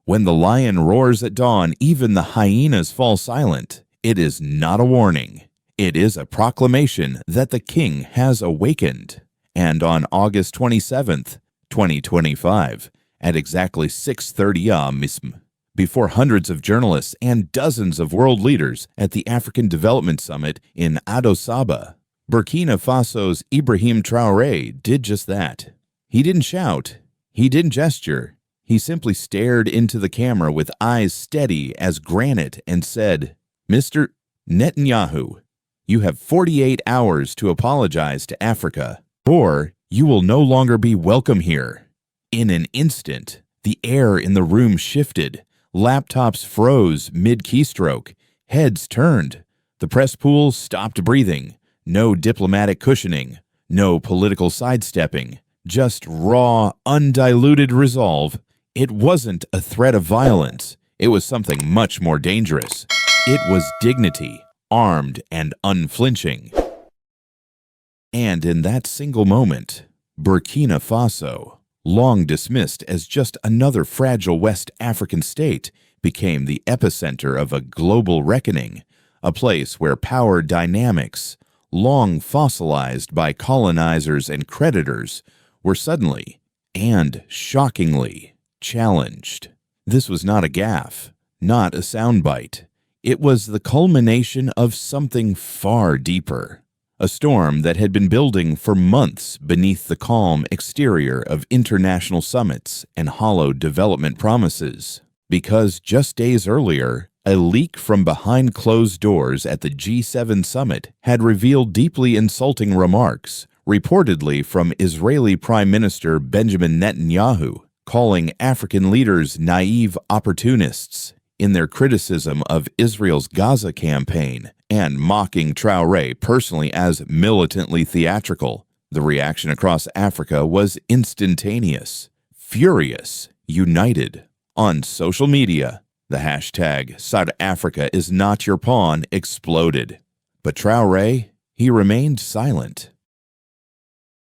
When the lion roars at dawn, even the hyenas fall silent. It is not a warning. It is a proclamation that the king has awakened. And on August 27th, 2025, at exactly 6:30 am, before hundreds of journalists and dozens of world leaders at the African Development Summit in Addis Ababa, Burkina Faso's Ibrahim Traoré did just that. He didn't shout. He didn't gesture. He simply stared into the camera with eyes steady as granite and said, "Mr. Netanyahu, you have 48 hours to apologize to Africa, or you will no longer be welcome here." In an instant, the air in the room shifted. Laptops froze mid-keystroke. Heads turned. The press pool stopped breathing. No diplomatic cushioning. No political sidestepping. Just raw, undiluted resolve. It wasn't a threat of violence. It was something much more dangerous. It was dignity, armed and unflinching. And in that single moment, Burkina Faso, long dismissed as just another fragile West African state, became the epicenter of a global reckoning, a place where power dynamics, long fossilized by colonizers and creditors, were suddenly and shockingly challenged. This was not a gaffe, not a soundbite. It was the culmination of something far deeper. A storm that had been building for months beneath the calm exterior of international summits and hollow development promises. Because just days earlier, a leak from behind closed doors at the G7 summit had revealed deeply insulting remarks, reportedly from Israeli Prime Minister Benjamin Netanyahu, calling African leaders naive opportunists in their criticism of Israel's Gaza campaign, and mocking Traoré personally as militantly theatrical. The reaction across Africa was instantaneous, furious, united. On social media, the hashtag South Africa is not your pawn exploded. But Traoré, he remained silent.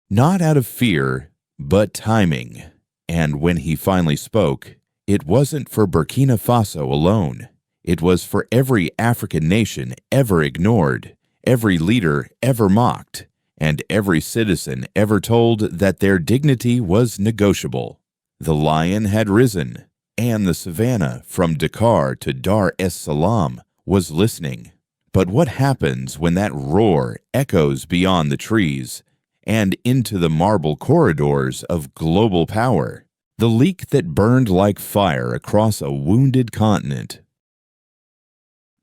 Not out of fear, but timing. And when he finally spoke, it wasn't for Burkina Faso alone. It was for every African nation ever ignored, every leader ever mocked, and every citizen ever told that their dignity was negotiable. The lion had risen, and the savannah from Dakar to Dar es Salaam was listening. But what happens when that roar echoes beyond the trees and into the marble corridors of global power? The leak that burned like fire across a wounded continent.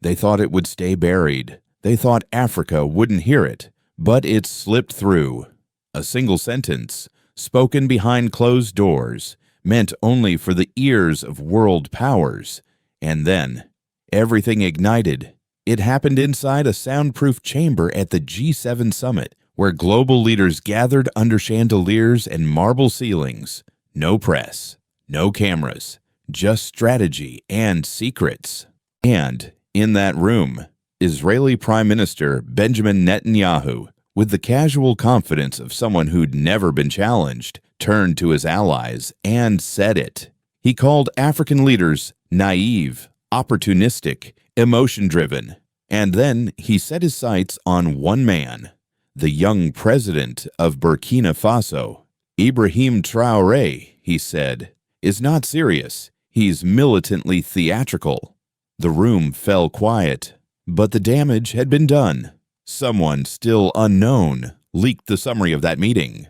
They thought it would stay buried. They thought Africa wouldn't hear it, but it slipped through. A single sentence, spoken behind closed doors, meant only for the ears of world powers. And then, everything ignited. It happened inside a soundproof chamber at the G7 summit, where global leaders gathered under chandeliers and marble ceilings. No press, no cameras, just strategy and secrets. And in that room, Israeli Prime Minister Benjamin Netanyahu, with the casual confidence of someone who'd never been challenged, turned to his allies and said it. He called African leaders naive, opportunistic, emotion-driven. And then he set his sights on one man, the young president of Burkina Faso. Ibrahim Traoré, he said, is not serious. He's militantly theatrical. The room fell quiet, but the damage had been done. Someone still unknown leaked the summary of that meeting.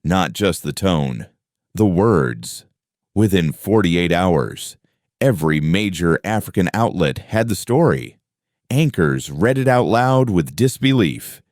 Not just the tone, the words. Within 48 hours, every major African outlet had the story. Anchors read it out loud with disbelief.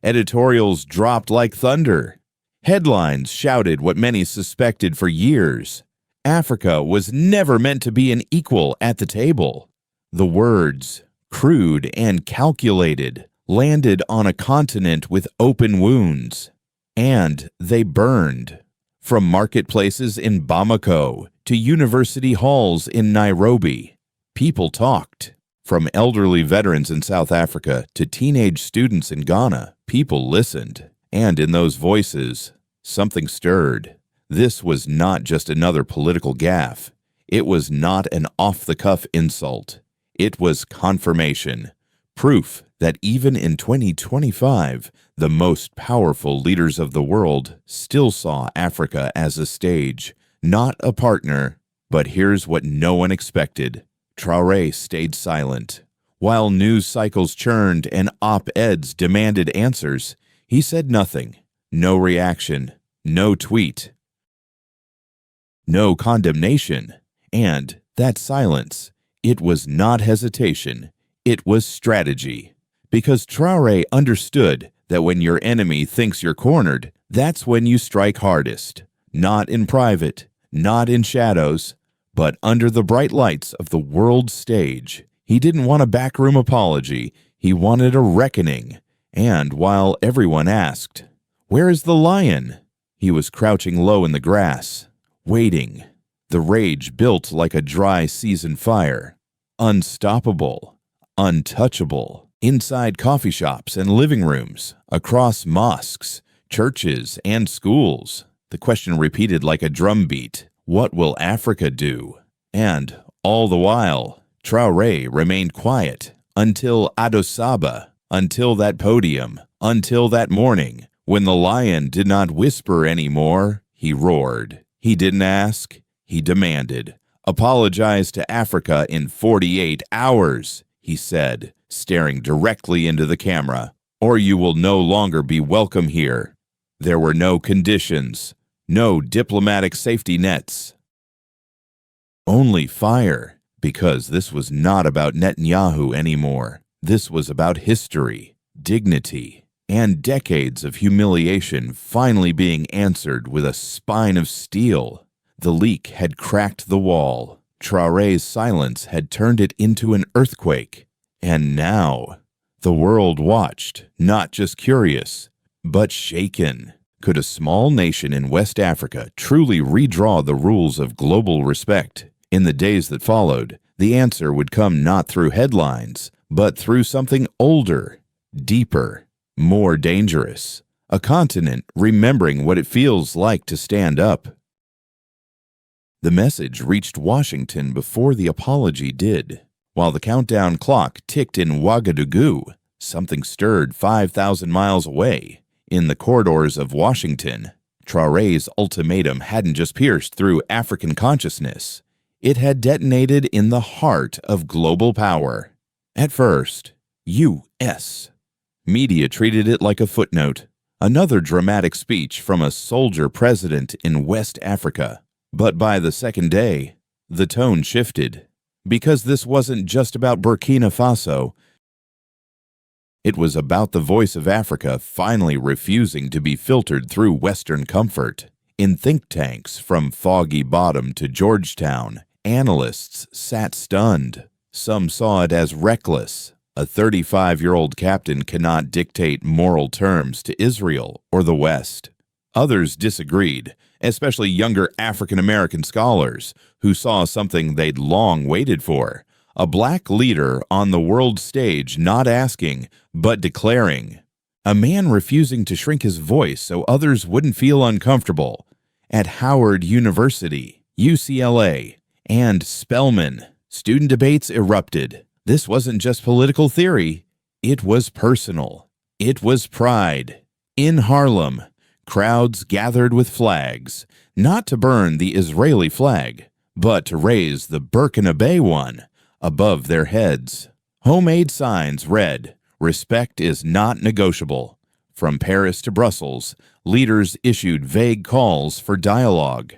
Editorials dropped like thunder. Headlines shouted what many suspected for years. Africa was never meant to be an equal at the table. The words, crude and calculated, landed on a continent with open wounds. And they burned. From marketplaces in Bamako to university halls in Nairobi, people talked. From elderly veterans in South Africa to teenage students in Ghana, people listened. And in those voices, something stirred. This was not just another political gaffe. It was not an off-the-cuff insult. It was confirmation, proof that even in 2025, the most powerful leaders of the world still saw Africa as a stage, not a partner. But here's what no one expected. Traoré stayed silent. While news cycles churned and op-eds demanded answers, he said nothing. No reaction, no tweet, no condemnation. And that silence, it was not hesitation, it was strategy. Because Traoré understood that when your enemy thinks you're cornered, that's when you strike hardest. Not in private, not in shadows, but under the bright lights of the world stage. He didn't want a backroom apology, he wanted a reckoning. And while everyone asked, "Where is the lion?" he was crouching low in the grass, waiting. The rage built like a dry season fire. Unstoppable, untouchable. Inside coffee shops and living rooms, across mosques, churches, and schools, the question repeated like a drumbeat, what will Africa do? And all the while, Traoré remained quiet until Adosaba, until that podium, until that morning, when the lion did not whisper anymore, he roared. He didn't ask, he demanded. "Apologize to Africa in 48 hours, he said, staring directly into the camera, "or you will no longer be welcome here." There were no conditions, no diplomatic safety nets. Only fire, because this was not about Netanyahu anymore. This was about history, dignity, and decades of humiliation finally being answered with a spine of steel. The leak had cracked the wall. Traoré's silence had turned it into an earthquake. And now, the world watched, not just curious, but shaken. Could a small nation in West Africa truly redraw the rules of global respect? In the days that followed, the answer would come not through headlines, but through something older, deeper, more dangerous. A continent remembering what it feels like to stand up. The message reached Washington before the apology did. While the countdown clock ticked in Ouagadougou, something stirred 5,000 miles away. In the corridors of Washington, Traoré's ultimatum hadn't just pierced through African consciousness. It had detonated in the heart of global power. At first, U.S. media treated it like a footnote, another dramatic speech from a soldier president in West Africa. But by the second day, the tone shifted. Because this wasn't just about Burkina Faso. It was about the voice of Africa finally refusing to be filtered through Western comfort. In think tanks from Foggy Bottom to Georgetown, analysts sat stunned. Some saw it as reckless. A 35-year-old captain cannot dictate moral terms to Israel or the West. Others disagreed, especially younger African-American scholars who saw something they'd long waited for. A black leader on the world stage not asking, but declaring. A man refusing to shrink his voice so others wouldn't feel uncomfortable. At Howard University, UCLA, and Spelman, student debates erupted. This wasn't just political theory. It was personal. It was pride. In Harlem, crowds gathered with flags, not to burn the Israeli flag, but to raise the Burkina Faso one above their heads. Homemade signs read, "Respect is not negotiable." From Paris to Brussels, leaders issued vague calls for dialogue.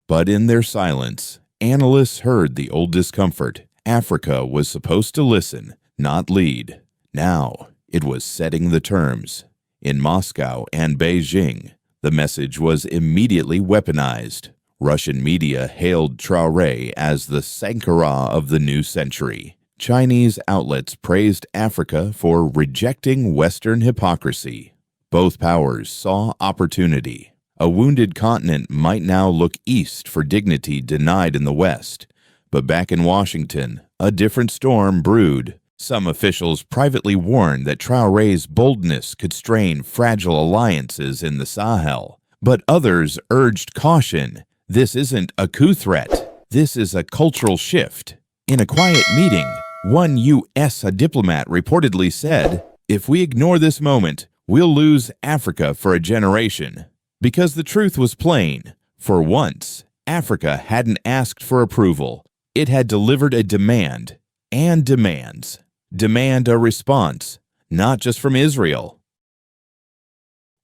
But in their silence, analysts heard the old discomfort. Africa was supposed to listen, not lead. Now, it was setting the terms. In Moscow and Beijing, the message was immediately weaponized. Russian media hailed Traoré as the Sankara of the new century. Chinese outlets praised Africa for rejecting Western hypocrisy. Both powers saw opportunity. A wounded continent might now look east for dignity denied in the West. But back in Washington, a different storm brewed. Some officials privately warned that Traoré's boldness could strain fragile alliances in the Sahel. But others urged caution. This isn't a coup threat. This is a cultural shift. In a quiet meeting, one U.S. diplomat reportedly said, "If we ignore this moment, we'll lose Africa for a generation." Because the truth was plain. For once, Africa hadn't asked for approval. It had delivered a demand and demands. Demand a response, not just from Israel,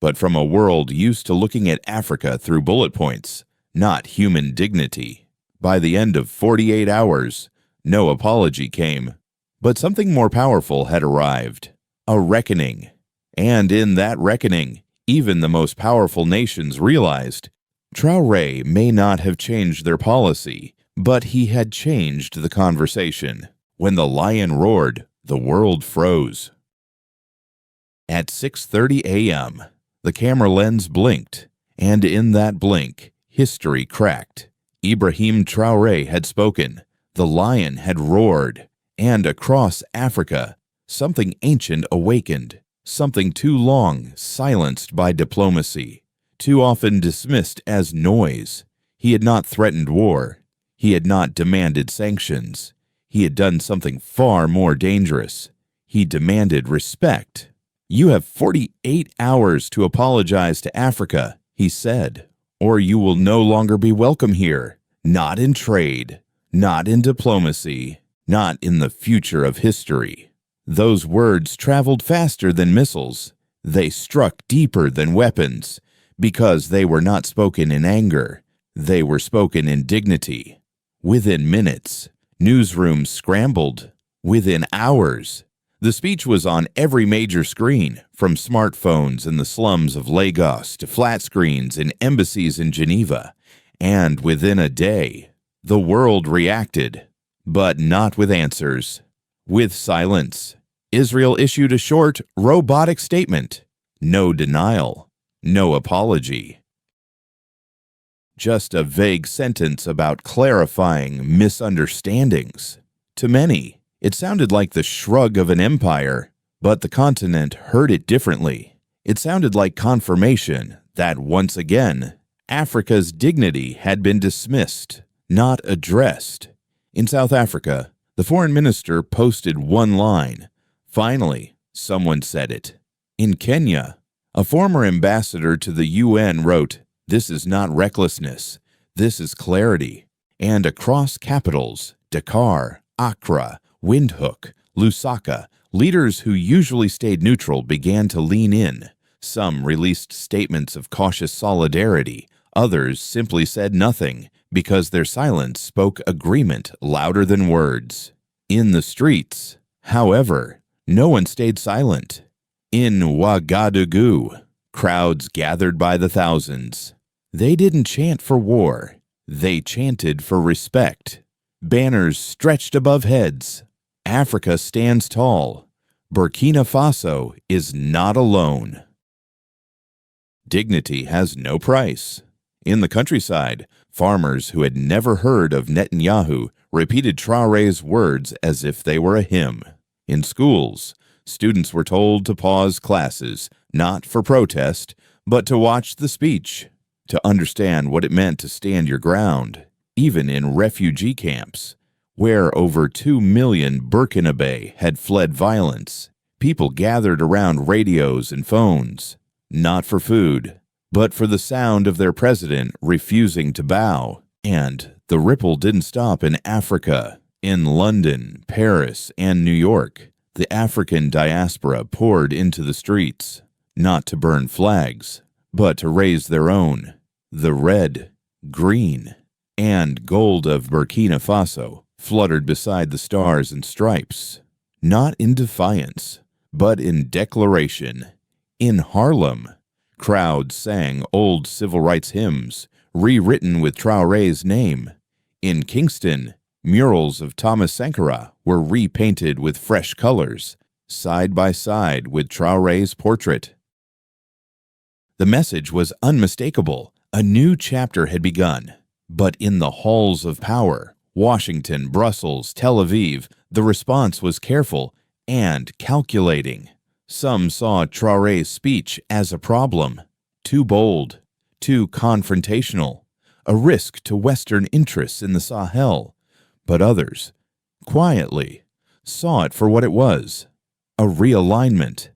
but from a world used to looking at Africa through bullet points, not human dignity. By the end of 48 hours, no apology came, but something more powerful had arrived, a reckoning. And in that reckoning, even the most powerful nations realized Traoré may not have changed their policy, but he had changed the conversation. When the lion roared, the world froze. At 6:30 a.m., the camera lens blinked, and in that blink, history cracked. Ibrahim Traoré had spoken, the lion had roared, and across Africa, something ancient awakened, something too long silenced by diplomacy, too often dismissed as noise. He had not threatened war. He had not demanded sanctions. He had done something far more dangerous. He demanded respect. "You have 48 hours to apologize to Africa," he said, "or you will no longer be welcome here, not in trade, not in diplomacy, not in the future of history." Those words traveled faster than missiles. They struck deeper than weapons, because they were not spoken in anger. They were spoken in dignity. Within minutes, newsrooms scrambled. Within hours, the speech was on every major screen, from smartphones in the slums of Lagos to flat screens in embassies in Geneva. And within a day, the world reacted, but not with answers, with silence. Israel issued a short, robotic statement. No denial, no apology. Just a vague sentence about clarifying misunderstandings. To many, it sounded like the shrug of an empire, but the continent heard it differently. It sounded like confirmation that once again, Africa's dignity had been dismissed, not addressed. In South Africa, the foreign minister posted one line. Finally, someone said it. In Kenya, a former ambassador to the UN wrote, "This is not recklessness, this is clarity." And across capitals, Dakar, Accra, Windhoek, Lusaka, leaders who usually stayed neutral began to lean in. Some released statements of cautious solidarity. Others simply said nothing, because their silence spoke agreement louder than words. In the streets, however, no one stayed silent. In Ouagadougou, crowds gathered by the thousands. They didn't chant for war. They chanted for respect. Banners stretched above heads. Africa stands tall. Burkina Faso is not alone. Dignity has no price. In the countryside, farmers who had never heard of Netanyahu repeated Traoré's words as if they were a hymn. In schools, students were told to pause classes, not for protest, but to watch the speech, to understand what it meant to stand your ground. Even in refugee camps, where over 2 million Burkinabé had fled violence, people gathered around radios and phones, not for food, but for the sound of their president refusing to bow. And the ripple didn't stop in Africa. In London, Paris, and New York, the African diaspora poured into the streets, not to burn flags, but to raise their own. The red, green, and gold of Burkina Faso fluttered beside the stars and stripes, not in defiance, but in declaration. In Harlem, crowds sang old civil rights hymns, rewritten with Traoré's name. In Kingston, murals of Thomas Sankara were repainted with fresh colors, side by side with Traoré's portrait. The message was unmistakable. A new chapter had begun. But in the halls of power, Washington, Brussels, Tel Aviv, the response was careful and calculating. Some saw Traoré's speech as a problem, too bold, too confrontational. a risk to Western interests in the Sahel. But others, quietly, saw it for what it was: a realignment,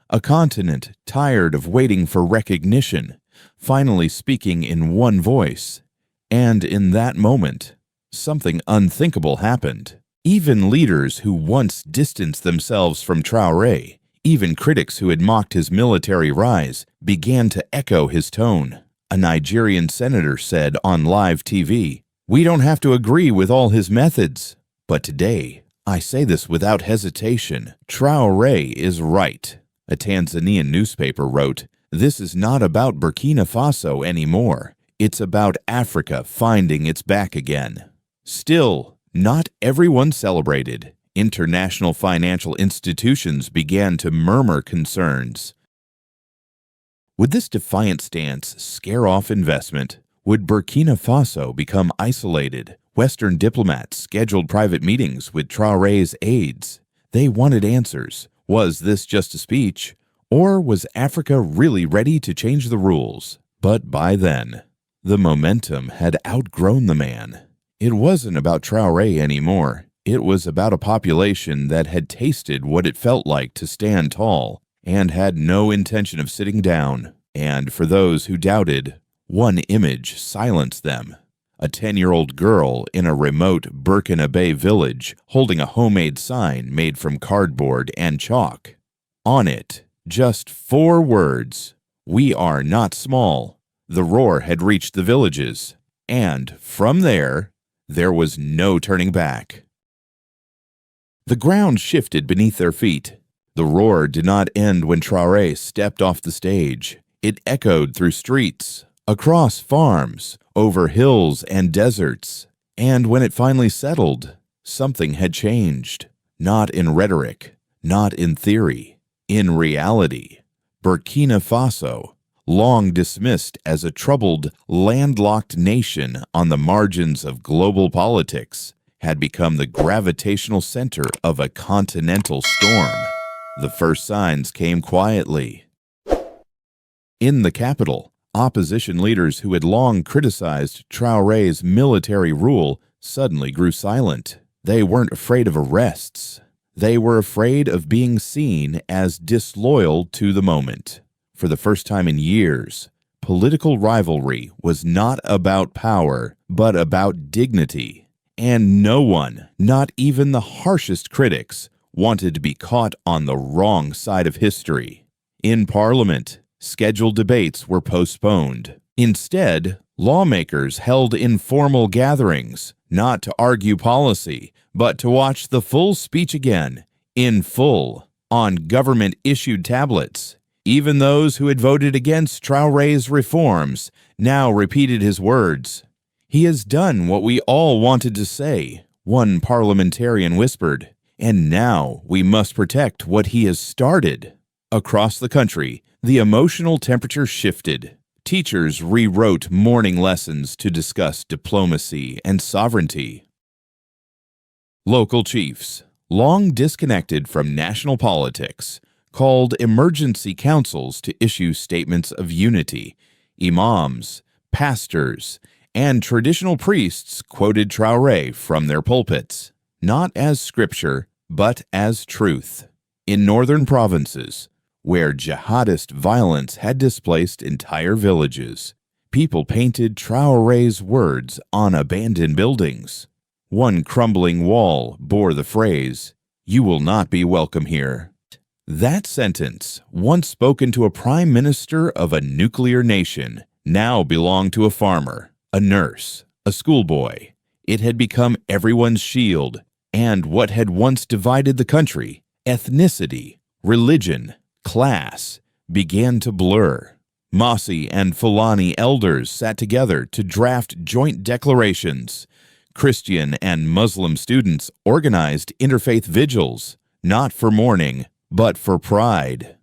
a continent tired of waiting for recognition, finally speaking in one voice. And in that moment, something unthinkable happened. Even leaders who once distanced themselves from Traoré, even critics who had mocked his military rise, began to echo his tone. A Nigerian senator said on live TV, "We don't have to agree with all his methods. But today, I say this without hesitation, Traoré is right." A Tanzanian newspaper wrote, "This is not about Burkina Faso anymore. It's about Africa finding its back again." Still, not everyone celebrated. International financial institutions began to murmur concerns. Would this defiant stance scare off investment? Would Burkina Faso become isolated? Western diplomats scheduled private meetings with Traoré's aides. They wanted answers. Was this just a speech? Or was Africa really ready to change the rules? But by then, the momentum had outgrown the man. It wasn't about Traoré anymore. It was about a population that had tasted what it felt like to stand tall and had no intention of sitting down. And for those who doubted, one image silenced them: a 10-year-old girl in a remote Burkina Faso village holding a homemade sign made from cardboard and chalk. On it, just 4 words: "We are not small." The roar had reached the villages, and from there was no turning back. The ground shifted beneath their feet. The roar did not end when Traoré stepped off the stage. It echoed through streets, across farms, over hills and deserts. And when it finally settled, something had changed. Not in rhetoric, not in theory, in reality. Burkina Faso, long dismissed as a troubled, landlocked nation on the margins of global politics, had become the gravitational center of a continental storm. The first signs came quietly. In the capital, opposition leaders who had long criticized Traoré's military rule suddenly grew silent. They weren't afraid of arrests. They were afraid of being seen as disloyal to the moment. For the first time in years, political rivalry was not about power, but about dignity. And no one, not even the harshest critics, wanted to be caught on the wrong side of history. In Parliament, scheduled debates were postponed. Instead, lawmakers held informal gatherings, not to argue policy, but to watch the full speech again, in full, on government-issued tablets. Even those who had voted against Traoré's reforms now repeated his words. "He has done what we all wanted to say," one parliamentarian whispered, "and now we must protect what he has started." Across the country, the emotional temperature shifted. Teachers rewrote morning lessons to discuss diplomacy and sovereignty. Local chiefs, long disconnected from national politics, called emergency councils to issue statements of unity. Imams, pastors, and traditional priests quoted Traoré from their pulpits, not as scripture, but as truth. In northern provinces, where jihadist violence had displaced entire villages, people painted Traoré's words on abandoned buildings. One crumbling wall bore the phrase, "You will not be welcome here." That sentence, once spoken to a prime minister of a nuclear nation, now belonged to a farmer, a nurse, a schoolboy. It had become everyone's shield, and what had once divided the country, ethnicity, religion, class, began to blur. Mossi and Fulani elders sat together to draft joint declarations. Christian and Muslim students organized interfaith vigils, not for mourning, but for pride.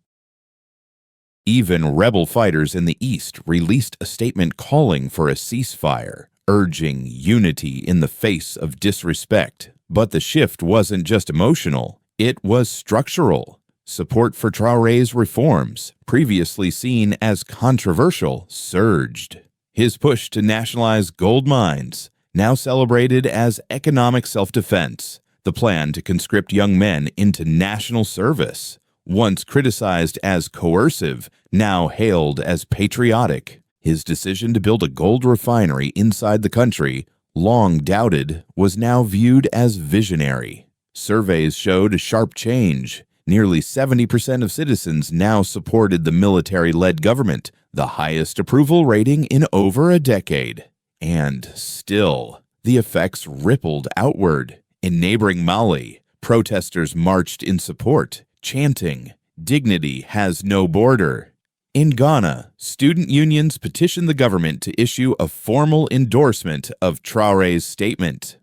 Even rebel fighters in the East released a statement calling for a ceasefire, urging unity in the face of disrespect. But the shift wasn't just emotional, it was structural. Support for Traoré's reforms, previously seen as controversial, surged. His push to nationalize gold mines, now celebrated as economic self-defense, the plan to conscript young men into national service, once criticized as coercive, now hailed as patriotic. His decision to build a gold refinery inside the country, long doubted, was now viewed as visionary. Surveys showed a sharp change. Nearly 70% of citizens now supported the military-led government, the highest approval rating in over a decade. And still, the effects rippled outward. In neighboring Mali, protesters marched in support, chanting, "Dignity has no border." In Ghana, student unions petitioned the government to issue a formal endorsement of Traoré's statement.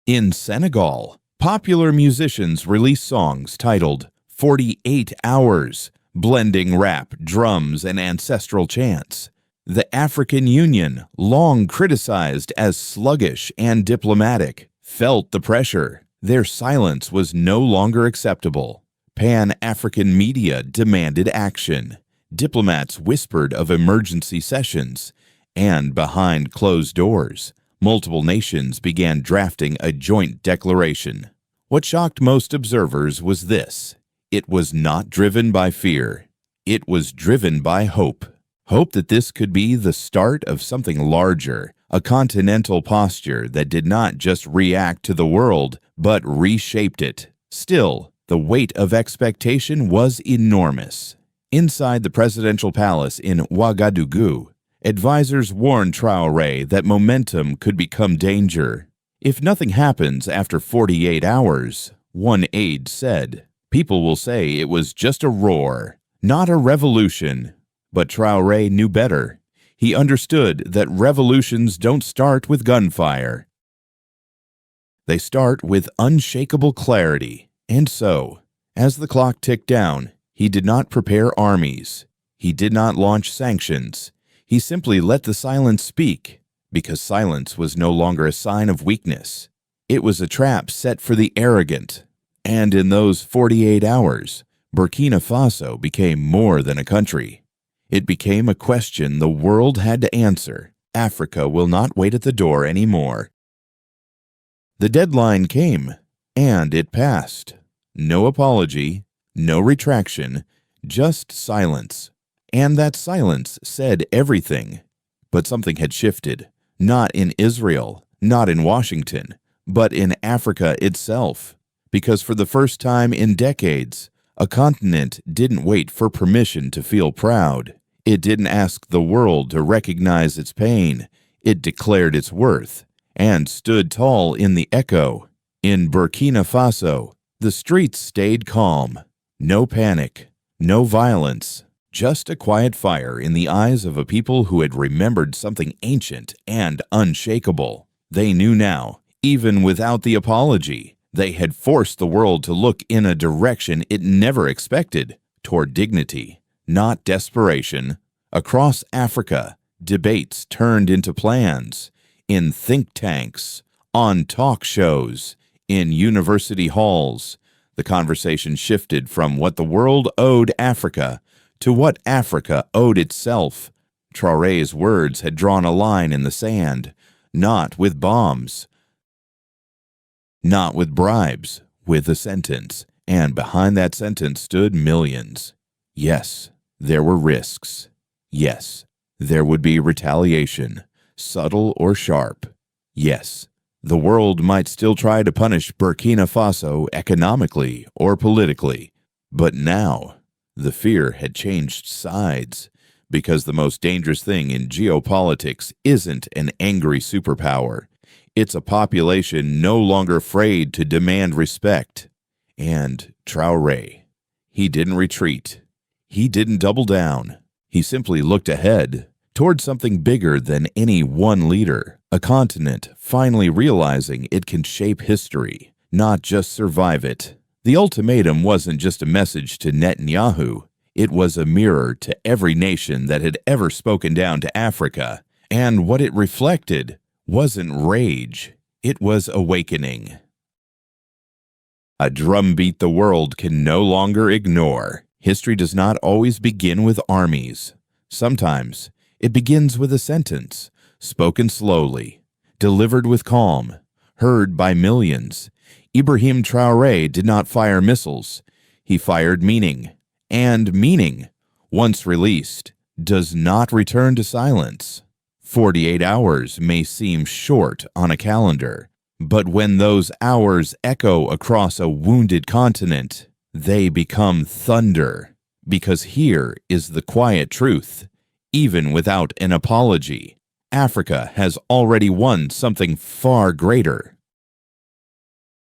In Senegal, popular musicians released songs titled 48 Hours, blending rap, drums, and ancestral chants. The African Union, long criticized as sluggish and diplomatic, felt the pressure. Their silence was no longer acceptable. Pan-African media demanded action. Diplomats whispered of emergency sessions, and behind closed doors, multiple nations began drafting a joint declaration. What shocked most observers was this: it was not driven by fear. It was driven by hope. Hope that this could be the start of something larger, a continental posture that did not just react to the world, but reshaped it. Still, the weight of expectation was enormous. Inside the presidential palace in Ouagadougou, advisors warned Traoré that momentum could become danger. If nothing happens after 48 hours, one aide said, people will say it was just a roar, not a revolution. But Traoré knew better. He understood that revolutions don't start with gunfire. They start with unshakable clarity. And so, as the clock ticked down, he did not prepare armies. He did not launch sanctions. He simply let the silence speak, because silence was no longer a sign of weakness. It was a trap set for the arrogant. And in those 48 hours, Burkina Faso became more than a country. It became a question the world had to answer. Africa will not wait at the door anymore. The deadline came, and it passed. No apology, no retraction, just silence. And that silence said everything. But something had shifted, not in Israel, not in Washington, but in Africa itself. Because for the first time in decades, a continent didn't wait for permission to feel proud. It didn't ask the world to recognize its pain. It declared its worth and stood tall in the echo. In Burkina Faso, the streets stayed calm. No panic, no violence, just a quiet fire in the eyes of a people who had remembered something ancient and unshakable. They knew now, even without the apology, they had forced the world to look in a direction it never expected, toward dignity, not desperation. Across Africa, debates turned into plans. In think tanks, on talk shows, in university halls, the conversation shifted from what the world owed Africa to what Africa owed itself. Traoré's words had drawn a line in the sand, not with bombs, not with bribes, with a sentence, and behind that sentence stood millions. Yes, there were risks. Yes, there would be retaliation, subtle or sharp. Yes, the world might still try to punish Burkina Faso economically or politically. But now, the fear had changed sides, because the most dangerous thing in geopolitics isn't an angry superpower. It's a population no longer afraid to demand respect. And Traoré, he didn't retreat. He didn't double down. He simply looked ahead, toward something bigger than any one leader, a continent finally realizing it can shape history, not just survive it. The ultimatum wasn't just a message to Netanyahu. It was a mirror to every nation that had ever spoken down to Africa. And what it reflected wasn't rage, it was awakening. A drumbeat the world can no longer ignore. History does not always begin with armies. Sometimes It begins with a sentence, spoken slowly, delivered with calm, heard by millions. Ibrahim Traoré did not fire missiles. He fired meaning. And meaning, once released, does not return to silence. 48 hours may seem short on a calendar, but when those hours echo across a wounded continent, they become thunder. Because here is the quiet truth. Even without an apology, Africa has already won something far greater.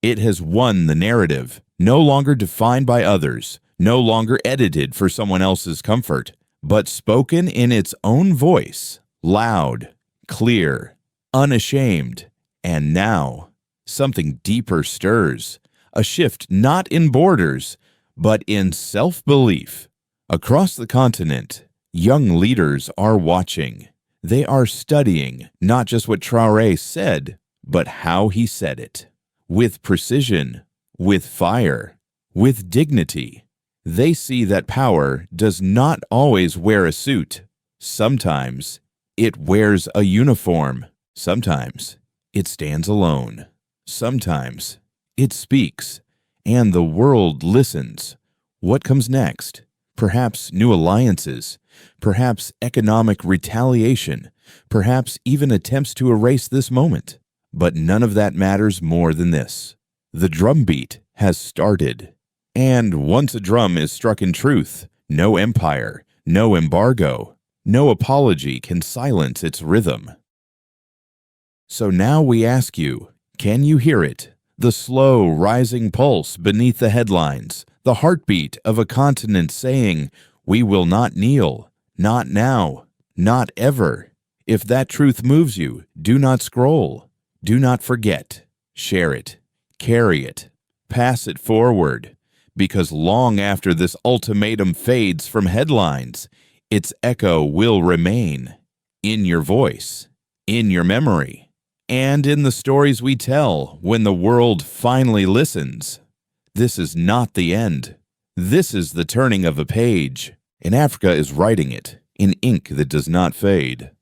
It has won the narrative, no longer defined by others, no longer edited for someone else's comfort, but spoken in its own voice, loud, clear, unashamed. And now, something deeper stirs, a shift not in borders, but in self-belief. Across the continent, young leaders are watching. They are studying not just what Traoré said, but how he said it. With precision, with fire, with dignity. They see that power does not always wear a suit. Sometimes it wears a uniform. Sometimes it stands alone. Sometimes it speaks, and the world listens. What comes next? Perhaps new alliances, perhaps economic retaliation, perhaps even attempts to erase this moment. But none of that matters more than this. The drumbeat has started. And once a drum is struck in truth, no empire, no embargo, no apology can silence its rhythm. So now we ask you, can you hear it? The slow, rising pulse beneath the headlines, the heartbeat of a continent saying, "We will not kneel, not now, not ever." If that truth moves you, do not scroll. Do not forget. Share it. Carry it. Pass it forward. Because long after this ultimatum fades from headlines, its echo will remain in your voice, in your memory, and in the stories we tell when the world finally listens. This is not the end. This is the turning of a page, and Africa is writing it in ink that does not fade.